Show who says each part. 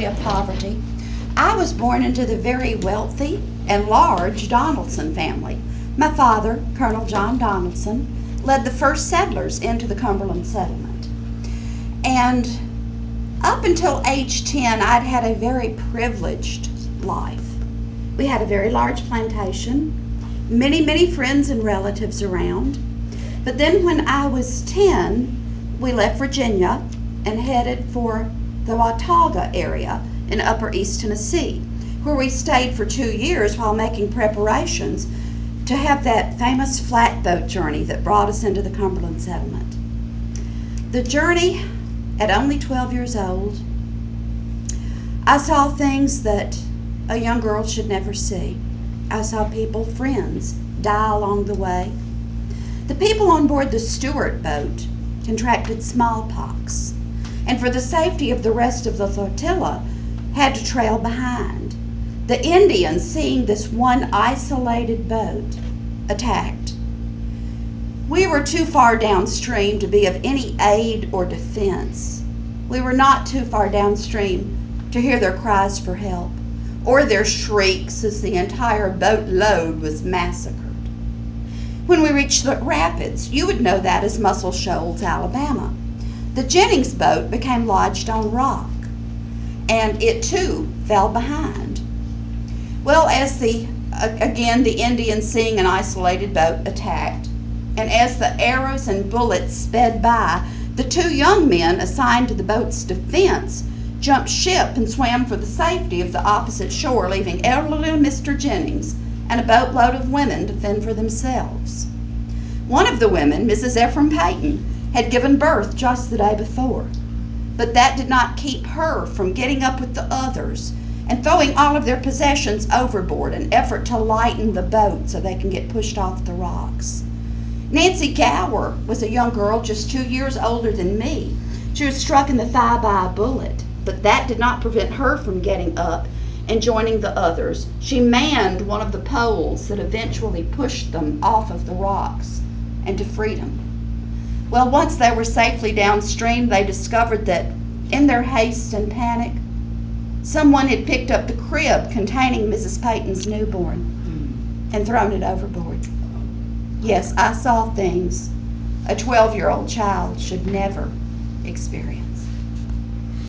Speaker 1: of poverty. I was born into the very wealthy and large Donelson family. My father, Colonel John Donelson, led the first settlers into the Cumberland settlement. And up until age 10, I'd had a very privileged life. We had a very large plantation, many friends and relatives around. But then when I was 10, we left Virginia and headed for the Watauga area in upper East Tennessee, where we stayed for 2 years while making preparations to have that famous flatboat journey that brought us into the Cumberland settlement. The journey, at only 12 years old, I saw things that a young girl should never see. I saw people, friends, die along the way. The people on board the Stewart boat contracted smallpox, and for the safety of the rest of the flotilla, had to trail behind. The Indians, seeing this one isolated boat, attacked. We were too far downstream to be of any aid or defense. We were not too far downstream to hear their cries for help, or their shrieks as the entire boatload was massacred. When we reached the rapids, you would know that as Muscle Shoals, Alabama. The Jennings boat became lodged on rock, and it too fell behind. Well, as the Indians, seeing an isolated boat, attacked, and as the arrows and bullets sped by, the 2 young men assigned to the boat's defense jumped ship and swam for the safety of the opposite shore, leaving elderly Mr. Jennings and a boatload of women to fend for themselves. One of the women, Mrs. Ephraim Payton, had given birth just the day before, but that did not keep her from getting up with the others and throwing all of their possessions overboard in an effort to lighten the boat so they can get pushed off the rocks. Nancy Gower was a young girl just 2 years older than me. She was struck in the thigh by a bullet, but that did not prevent her from getting up and joining the others. She manned one of the poles that eventually pushed them off of the rocks and to freedom. Well, once they were safely downstream, they discovered that in their haste and panic, someone had picked up the crib containing Mrs. Payton's newborn and thrown it overboard. Yes, I saw things a 12-year-old child should never experience.